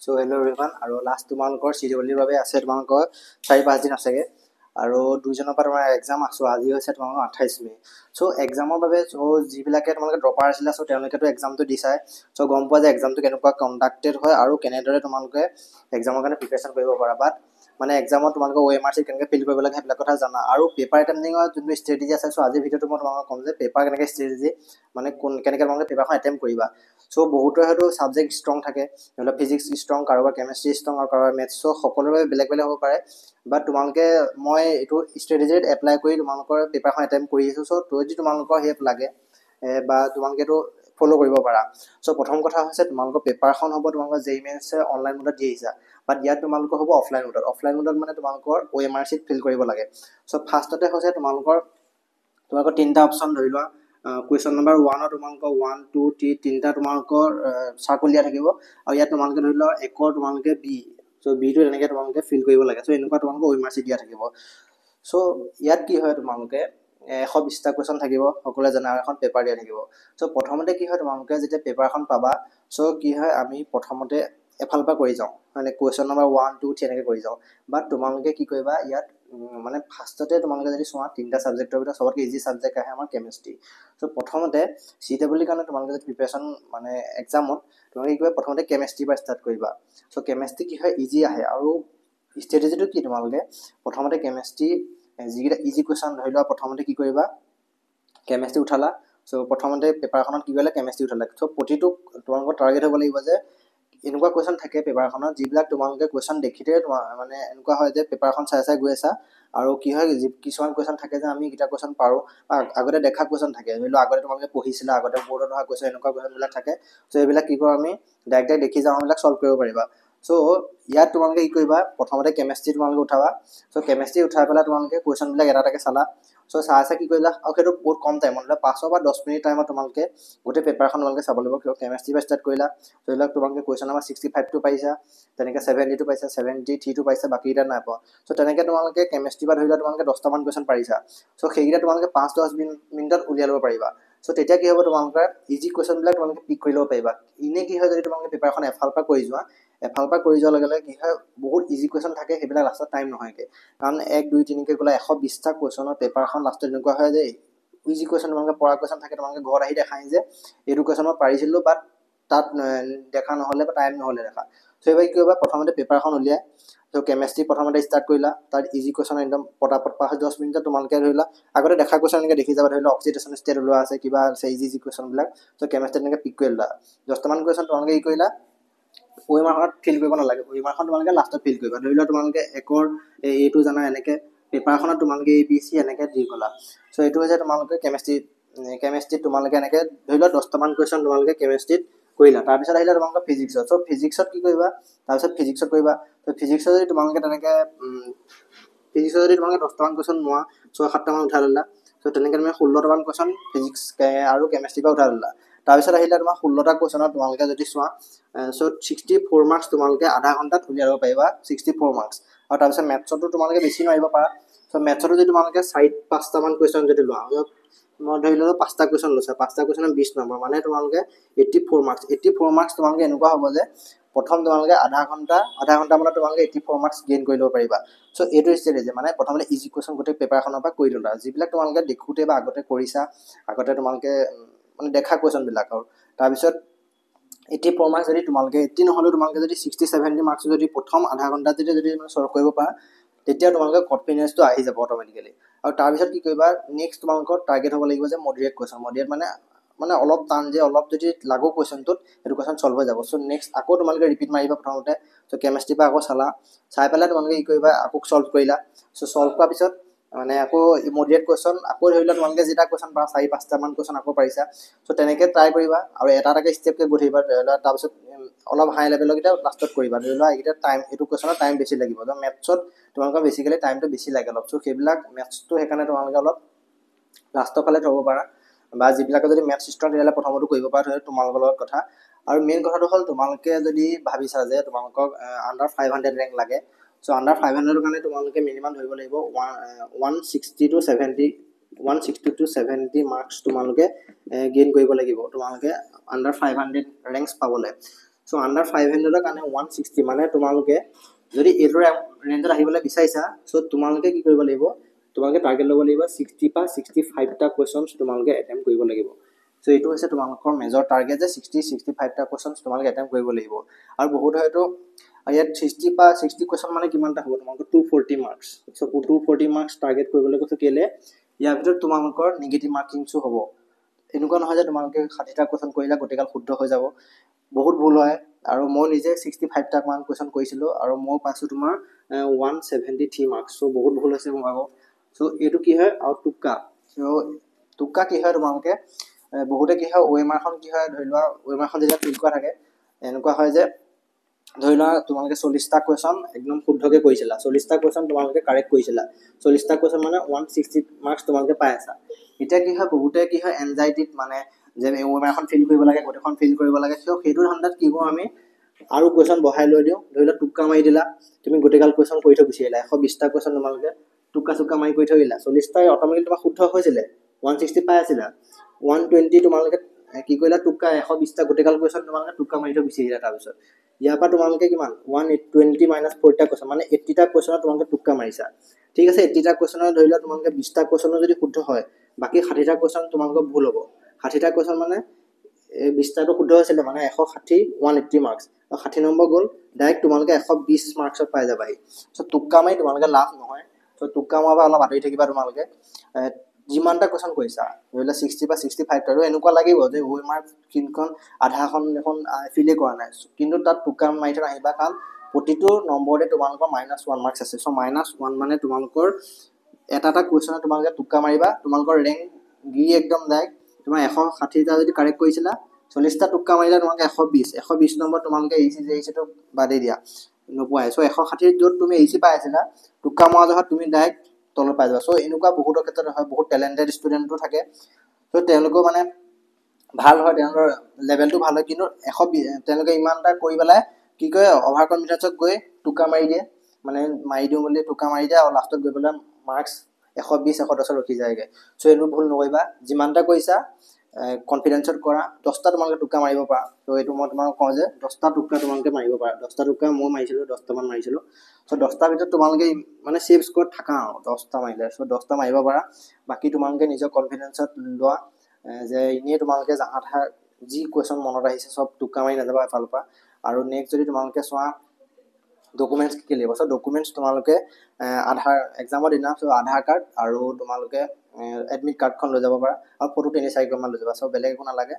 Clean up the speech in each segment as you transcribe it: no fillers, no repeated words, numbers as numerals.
so hello' everyone আৰু last তোমালোকৰ চিডিউলৰ বাবে আছে তোমালোকৰ 4-5 দিন আছেগে আৰু 2 জনৰ পৰা তোমাৰ এক্সাম আছো আজি হৈছে তোমালোকৰ 28 মে সো এক্সামৰ বাবে সো যিবিলাকে তোমালোকে ড্ৰপাৰ আছিলা সো তেওঁলোকেতো এক্সামটো দিছাই সো গম পোৱা যে এক্সামটো কেনেকুৱা কণ্ডাক্টেড হয় আৰু কেনেদৰে তোমালোকে এক্সামৰ কাৰণে প্ৰিপাৰেচন কৰিব পাৰা বাট মানে এক্সামত তোমালোকে OMR কেনেকৈ ফিল কৰিব লাগে সেইবিলাক কথা জানা আৰু পেপাৰ এটেম্পটিঙৰ যোনটো ষ্ট্ৰেটেজি আছে সো আজিৰ ভিডিঅ'টো মই তোমালোকক ক'ম যে পেপাৰ কেনেকৈ ষ্ট্ৰেটেজি মানে কেনেকৈ তোমালোকে পেপাৰখন এটেম্প কৰিবা সো বহুতৰ হয়তো সাবজেক্ট ষ্ট্ৰং থাকে ধৰি ফিজিক্স ষ্ট্ৰং কাৰোবাৰ কেমেষ্ট্ৰি ষ্ট্ৰং আৰু কাৰোবাৰ মেথছ সো সকলোৰে বেলেগ বেলেগ হ'ব পাৰে বাট তোমালোকে মই এইটো ষ্ট্ৰেটেজিত এপ্লাই কৰি তোমালোকৰ পেপাৰখন এটেম্প কৰি আছো সো যদি তোমালোকৰ হেল্প লাগে বা তোমালোকে এইটো ফ'ল' কৰিব পাৰা সো প্ৰথম কথা হৈছে তোমালোকৰ পেপাৰখন হ'ব তোমালোকৰ JEE Mains অনলাইন মোডত দি আহিছা বাট ইয়াত তোমালোকৰ হ'ব অফলাইন মোডত মানে তোমালোকৰ OMR sheet ফিল কৰিব লাগে সো ফাৰ্ষ্টতে হৈছে তোমালোকৰ তিনিটা অপচন ধৰি লোৱা কুৱেশ্যন নম্বৰ 1 তোমালোকৰ 1 2 3 তিনিটা তোমালোকৰ সাৰ্কুল দিয়া থাকিব আৰু ইয়াত তোমালোকে ধৰি লোৱা একৰ তোমালোকে বি সো বি টো এনেকৈ তোমালোকে ফিল কৰিব লাগে সো এনেকুৱা তোমালোকৰ OMR sheet দিয়া থাকিব সো ইয়াত কি হয় তোমালোকে 120টা কুৱেশ্যন থাকিব সকলোৱে জানা এখন পেপাৰ দিয়া থাকিব সো প্ৰথমতে কি হয় তোমালোকে যেতিয়া পেপাৰখন পাবা সো কি হয় আমি প্ৰথমতে এফালৰ পৰা কৰি যাওঁ মানে কুৱেশ্যন নম্বৰ 1 2 3 এনেকৈ কৰি যাওঁ বাট তোমালোকে কি কৰিবা ইয়াত মানে ফাৰ্ষ্টতে তোমালোকে যদি চোৱা তিনিটা সাবজেক্টৰ ভিতৰত সবতকৈ ইজি সাবজেক্ট আহে আমাৰ কেমিষ্ট্ৰি সো প্ৰথমতে CWE কাৰণে তোমালোকে যদি প্ৰিপাৰেচন মানে এক্সামত তোমালোকে কি কৰিবা প্ৰথমতে কেমিষ্ট্ৰি পৰা ষ্টাৰ্ট কৰিবা সো কেমিষ্ট্ৰি কি হয় ইজি আহে আৰু ষ্ট্ৰেটেজিটো কি তোমালোকে প্ৰথমতে কেমিষ্ট্ৰি যিকেইটা ইজি কুৱেশ্যন ধৰি লোৱা প্ৰথমতে কি কৰিবা কেমিষ্ট্ৰি উঠালা সো প্ৰথমতে পেপাৰখনত কি কৰিলা কেমিষ্ট্ৰি উঠালা সো প্ৰতিটো তোমালোকৰ টাৰ্গেট হ'ব লাগিব যে এনেকুৱা কুৱেশ্যন থাকে পেপাৰখনত যিবিলাক তোমালোকে কুৱেশ্যন দেখিতে মানে এনেকুৱা হয় যে পেপাৰখন চাই গৈ আছা আৰু কি হয় কিছুমান কুৱেশ্যন থাকে যে আমি এটা কুৱেশ্যন পাৰো আগতে দেখা কুৱেশ্যন থাকে ধৰি লোৱা আগতে তোমালোকে পঢ়িছিলা আগতে বৰ্ডত অহা কুৱেশ্যন এনেকুৱা কুৱেশ্যনবিলাক থাকে সো এইবিলাক কি কৰোঁ আমি ডাইৰেক্ট দেখি যাওঁ এইবিলাক সলভ কৰিব পাৰিবা সো ইয়াত তোমালোকে কি কৰিবা প্ৰথমতে কেমিষ্ট্ৰি তোমালোকে উঠাবা সো কেমিষ্ট্ৰি উঠাই পেলাই তোমালোকে কুৱেশ্যনবিলাক এটাকে চালা সো চাই কি কৰিলা আৰু সেইটো বহুত কম টাইমত 5 বা 10 মিনিট টাইমত তোমালোকে গোটেই পেপাৰখন তোমালোকে চাব লাগিব কিয় কেমিষ্ট্ৰি পৰা ষ্টাৰ্ট কৰিলা ধৰি লওক তোমালোকে কুৱেশ্যন নম্বৰ 65 টো পাইছা তেনেকৈ 70 টো পাইছা 73 টো পাইছা বাকীকেইটা নাই পোৱা সো তেনেকৈ তোমালোকে কেমিষ্ট্ৰি পৰা ধৰি লোৱা তোমালোকে 10টামান কুৱেশ্যন পাৰিছা সো সেইকেইটা তোমালোকে 5-10 মিনিটত উলিয়াই ল'ব পাৰিবা সো তেতিয়া কি হ'ব তোমালোকৰ ইজি কুৱেশ্যনবিলাক তোমালোকে পিক কৰি ল'ব পাৰিবা ইনে কি হয় যদি তোমালোকে পেপাৰখন এফালৰ পৰা কৰি যোৱাৰ লগে লগে কি হয় বহুত ইজি কুৱেশ্যন থাকে সেইবিলাক লাষ্টত টাইম নহয়গে কাৰণ 1 2 3 কে গ'লে 120টা কুৱেশ্যনৰ পেপাৰখন লাষ্টত এনেকুৱা হয় যে ইজি কুৱেশ্যন তোমালোকে পৰা কুৱেশ্যন থাকে তোমালোকে ঘৰত আহি দেখাই যে এইটো কুৱেশ্যন মই পাৰিছিলোঁ বাট তাত দেখা নহ'লে বা টাইম নহ'লে দেখা সো এইবাৰ কি কৰিবা প্ৰথমতে পেপাৰখন উলিয়াই সো কেমিষ্ট্ৰি প্ৰথমতে ষ্টাৰ্ট কৰিলা তাত ইজি কুৱেশ্যন একদম পটাপট 5-10 মিনিটত তোমালোকে ধৰি লোৱা আগতে দেখা কুৱেশ্যন এনেকৈ দেখি যাবা ধৰি লোৱা অক্সিডেশ্যন ষ্টেট ওলোৱা আছে কিবা আছে ইজি কুৱেশ্যনবিলাক সো কেমিষ্ট্ৰি এনেকৈ পিক কৰি ল'লা 10টামান কুৱেশ্যন তোমালোকে কি কৰিলা OMRখনত ফিল কৰিব নালাগে OMRখন তোমালোকে লাষ্টত ফিল কৰিবা ধৰি লোৱা তোমালোকে একৰ এইটো জানা এনেকৈ পেপাৰখনত তোমালোকে ABC এনেকৈ দি গ'লা সো এইটো হৈছে তোমালোকে কেমিষ্ট্ৰিত তোমালোকে এনেকৈ ধৰি লোৱা 10টামান কুৱেশ্যন তোমালোকে কেমিষ্ট্ৰিত কৰিলা তাৰপিছত আহিলে তোমালোকৰ ফিজিক্সত সো ফিজিক্সত কি কৰিবা তাৰপিছত ফিজিক্সত কৰিবা তো ফিজিক্সত যদি তোমালোকে তেনেকৈ ফিজিক্সত যদি তোমালোকে 10টামান কুৱেশ্যন নোৱা 6-7টামান উঠাই ল'লা সো তেনেকৈ তুমি 16টামান কুৱেশ্যন ফিজিক্স আৰু কেমিষ্ট্ৰিৰ পৰা উঠাই ল'লা তাৰপিছত আহিলে তোমাৰ 16টা কুৱেশ্যনত তোমালোকে যদি চোৱা সো 64 মাৰ্কছ তোমালোকে আধা ঘণ্টাত উলিয়াব পাৰিবা 64 মাৰ্কছ আৰু তাৰপিছত মেথছতো তোমালোকে বেছি নোৱাৰিব পাৰা সো মেথছতো যদি তোমালোকে 4-5টামান কুৱেশ্যন যদি লোৱা মই ধৰি ললোঁ 5টা কুৱেশ্যন লৈছা 5টা কুৱেশ্যনত 20 নম্বৰ মানে তোমালোকে 84 মাৰ্কছ তোমালোকে এনেকুৱা হ'ব যে প্ৰথম তোমালোকে আধা ঘণ্টা মানত তোমালোকে 84 মাৰ্কছ গেইন কৰি ল'ব পাৰিবা সো এইটো ষ্ট্ৰেটেজি মানে প্ৰথমতে ইজি কুৱেশ্যন গোটেই পেপাৰখনৰ পৰা কৰি ল'লা যিবিলাক তোমালোকে দেখোঁতে বা আগতে কৰিছা আগতে তোমালোকে মানে দেখা কুৱেশ্যনবিলাক আৰু তাৰপিছত 84 মাৰ্কছ যদি তোমালোকে 80 নহ'লেও তোমালোকে যদি 60-70 মাৰ্কছ যদি প্ৰথম আধা ঘণ্টাত যদি সলভ কৰিব পাৰা তেতিয়া তোমালোকৰ কনফিডেন্সটো আহি যাব অট'মেটিকেলি আৰু তাৰপিছত কি কৰিবা নেক্সট তোমালোকৰ টাৰ্গেট হ'ব লাগিব যে মডাৰেট কুৱেশ্যন মডাৰেট মানে অলপ টান যে অলপ যদি লাগো কুৱেশ্যনটোত সেইটো কুৱেশ্যন সলভ হৈ যাব সো নেক্সট আকৌ তোমালোকে ৰিপিট মাৰিবা প্ৰথমতে সো কেমিষ্ট্ৰি পৰা আকৌ চাই পেলাই তোমালোকে কি কৰিবা আকৌ সলভ কৰিলা সো সলভ কৰাৰ পিছত মানে আকৌ মডাৰেট কুৱেশ্যন আকৌ ধৰি লোৱা তোমালোকে যেটা কুৱেশ্যন পাৰা 4-5টামান কুৱেশ্যন আকৌ পাৰিছা সো তেনেকৈ ট্ৰাই কৰিবা আৰু এটা ষ্টেপকৈ গৈ থাকিবা ধৰি লোৱা তাৰপিছত অলপ হাই লেভেলৰকেইটা লাষ্টত কৰিবা ধৰি লোৱা এইকেইটা টাইম এইটো কুৱেশ্যনত টাইম বেছি লাগিব তো মেথছত তোমালোকৰ বেছিকেলি টাইমটো বেছি লাগে অলপ সো সেইবিলাক মেথছটো সেইকাৰণে তোমালোকে অলপ লাষ্টৰ ফালে থ'ব পাৰা বা যিবিলাকে যদি মেথছ ষ্ট্ৰং তেতিয়াহ'লে প্ৰথমতো কৰিব পাৰা ধৰি তোমালোকৰ লগত কথা আৰু মেইন কথাটো হ'ল তোমালোকে যদি ভাবিছা যে তোমালোকক আণ্ডাৰ 500 ৰেংক লাগে সো আণ্ডাৰ 500ৰ কাৰণে তোমালোকে মিনিমাম ধৰিব লাগিব 160 মাৰ্কছ তোমালোকে গেইন কৰিব লাগিব তোমালোকে আণ্ডাৰ 500 ৰেংকছ পাবলৈ চ' আণ্ডাৰ 500ৰ কাৰণে 160 মানে তোমালোকে যদি এইটোৰ ৰেঞ্জত আহিবলৈ বিচাৰিছা চ' তোমালোকে কি কৰিব লাগিব তোমালোকে টাৰ্গেট ল'ব লাগিব 60 বা 65টা কুৱেশ্যনছ তোমালোকে এটেম্প কৰিব লাগিব চ' এইটো হৈছে তোমালোকৰ মেজৰ টাৰ্গেট যে 65টা কুৱেশ্যনছ তোমালোকে এটেম্প কৰিব লাগিব আৰু বহুত হয়তো ইয়াত 60 বা 60 কুৱেশ্যন মানে কিমানটা হ'ব তোমালোকৰ 240 মাৰ্কছ চ' 240 মাৰ্কছ টাৰ্গেট কৰিবলৈ কৈছে কেলে ইয়াৰ ভিতৰত তোমালোকৰ নিগেটিভ মাৰ্কিংছো হ'ব এনেকুৱা নহয় যে তোমালোকে 60টা কুৱেশ্যন কৰিলা গোটেইগাল শুদ্ধ হৈ যাব বহুত ভুল হয় আৰু মই নিজে 65টা মান কুৱেশ্যন কৰিছিলোঁ আৰু মই পাইছোঁ তোমাৰ 173 মাৰ্কছ চ' বহুত ভুল হৈছে মোৰ আকৌ চ' এইটো কি হয় আৰু টুক্কা কি হয় তোমালোকে বহুতে কি হয় OMRখন কি হয় ধৰি লোৱা OMRখন যেতিয়া ফিল কৰা থাকে এনেকুৱা হয় যে ধৰি লোৱা তোমালোকে 40টা কুৱেশ্যন একদম শুদ্ধকৈ কৰিছিলা 40টা কুৱেশ্যন তোমালোকে কাৰেক্ট কৰিছিলা 40টা কুৱেশ্যন মানে 160 মাৰ্কছ তোমালোকে পাই আছা এতিয়া কি হয় বহুতে কি হয় এনজাইটিত মানে যে OMRখন ফিল কৰিব লাগে গোটেইখন ফিল কৰিব লাগে সেইটো ধান্দাত কি কৰোঁ আমি আৰু কুৱেশ্যন বঢ়াই লৈ দিওঁ ধৰি লোৱা টুক্কা মাৰি দিলা তুমি গোটেইগাল কুৱেশ্যন কৰি থৈ গুচি আহিলা 120টা কুৱেশ্যন তোমালোকে টুক্কা চুক্কা মাৰি কৰি থৈ দিলা 40টাই অট'মেটিক তোমাৰ শুদ্ধ হৈছিলে 160 পাই আছিলা 120 তোমালোকে কি কৰিলা টুক্কা 120টা গোটেইগাল কুৱেশ্যন তোমালোকে টুক্কা মাৰি থৈ গুচি আহিলা তাৰপিছত ইয়াৰ পৰা তোমালোকে কিমান 120 মাইনাছ 40টা কুৱেশ্যন মানে 80টা কুৱেশ্যনত তোমালোকে টুক্কা মাৰিছা ঠিক আছে 80টা কুৱেশ্যনৰ ধৰি লোৱা তোমালোকে 20টা কুৱেশ্যনৰ যদি শুদ্ধ হয় বাকী 60টা কুৱেশ্যন তোমালোকৰ ভুল হ'ব 60টা কুৱেশ্যন মানে 20টাটো শুদ্ধ হৈছিলে মানে 160 180 মাৰ্কছ 60 নম্বৰ গ'ল ডাইৰেক্ট তোমালোকে 120 মাৰ্কছত পাই যাবাহি চ' টুক্কা মাৰি তোমালোকে লাভ নহয় চ' টুক্কা মাৰিব অলপ আঁতৰি থাকিবা তোমালোকে যিমানটা কুৱেশ্যন কৰিছা ধৰি লোৱা 60 বা 65 আৰু এনেকুৱা লাগিব যে OMR স্ক্ৰীনখন আধাখন এখন ফিলে কৰা নাই কিন্তু তাত টুক্কা মাৰি থৈ আহিবা কাৰণ প্ৰতিটো নম্বৰতে তোমালোকৰ -1 মাৰ্কছ আছে চ' -1 মানে তোমালোকৰ এটা কুৱেশ্যনত তোমালোকে টুক্কা মাৰিবা তোমালোকৰ ৰেংক একদম ডাইৰেক্ট তোমাৰ 160টা যদি কাৰেক্ট কৰিছিলা 40টা টুক্কা মাৰিলে তোমালোকে 120 নম্বৰ তোমালোকে এইচিটো বাদেই দিয়া নোপোৱাই চ' 160 য'ত তুমি এইচি পাই আছিলা টুক্কা মৰা জহত তুমি ডাইৰেক্ট তলত পাই যাবা চ' এনেকুৱা বহুতৰ ক্ষেত্ৰত হয় বহুত টেলেণ্টেড ষ্টুডেণ্টো থাকে চ' তেওঁলোকেও মানে ভাল হয় তেওঁলোকৰ লেভেলটো ভাল হয় কিন্তু তেওঁলোকে ইমান এটা কৰি পেলাই কি কয় অভাৰ কনফিডেঞ্চত গৈ টুক্কা মাৰি দিয়ে মানে মাৰি দিওঁ বুলি টুক্কা মাৰি দিয়ে আৰু লাষ্টত গৈ পেলাই মাৰ্কছ 120 110 ৰখি যায়গৈ চ' এইটো ভুল নকৰিবা যিমানটা কৰিছা কনফিডেঞ্চত কৰা 10টা তোমালোকে টুক্কা মাৰিব পাৰা ত' এইটো মই তোমাক কওঁ যে 10টা টুক্কা তোমালোকে মাৰিব পাৰা 10টা টুক্কা মই মাৰিছিলোঁ 10টামান মাৰিছিলোঁ চ' 10টাৰ ভিতৰত তোমালোকে মানে ছেফ স্ক'ৰত থাকা আৰু 10টা মাৰিলে চ' 10টা মাৰিব পাৰা বাকী তোমালোকে নিজৰ কনফিডেঞ্চত লোৱা যে এনেই তোমালোকে জাহা তাহা যি কুৱেশ্যন মনত আহিছে চব টুক্কা মাৰি নাযাবা এফালৰ পৰা আৰু নেক্সট যদি তোমালোকে চোৱা ডকুমেণ্টছ কি লাগিব চ' ডকুমেণ্টছ তোমালোকে আধাৰ এক্সামৰ দিনা চ' আধাৰ কাৰ্ড আৰু তোমালোকে এডমিট কাৰ্ডখন লৈ যাব পাৰা আৰু ফটো 3-4খন লৈ যাবা চ' বেলেগ একো নালাগে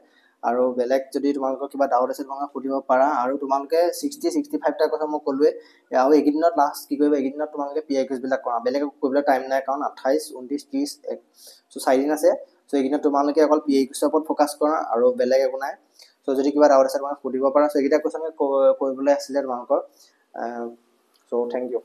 আৰু বেলেগ যদি তোমালোকৰ কিবা ডাউট আছে তোমালোকে সুধিব পাৰা আৰু তোমালোকে 65টা কথা মই ক'লোৱে আৰু এইকেইদিনত লাষ্ট কি কৰিবা এইকেইদিনত তোমালোকে PIQবিলাক কৰা বেলেগ কৰিবলৈ টাইম নাই কাৰণ 28 29 30 চ' 4 দিন আছে চ' এইকেইদিনত তোমালোকে অকল PIQৰ ওপৰত ফ'কাছ কৰা আৰু বেলেগ একো নাই চ' যদি কিবা ডাউট আছে তোমালোকে সুধিব পাৰা চ' এইকেইটা কুৱেশ্যন কৰিবলৈ আছিলে তোমালোকৰ চ' থেংক ইউ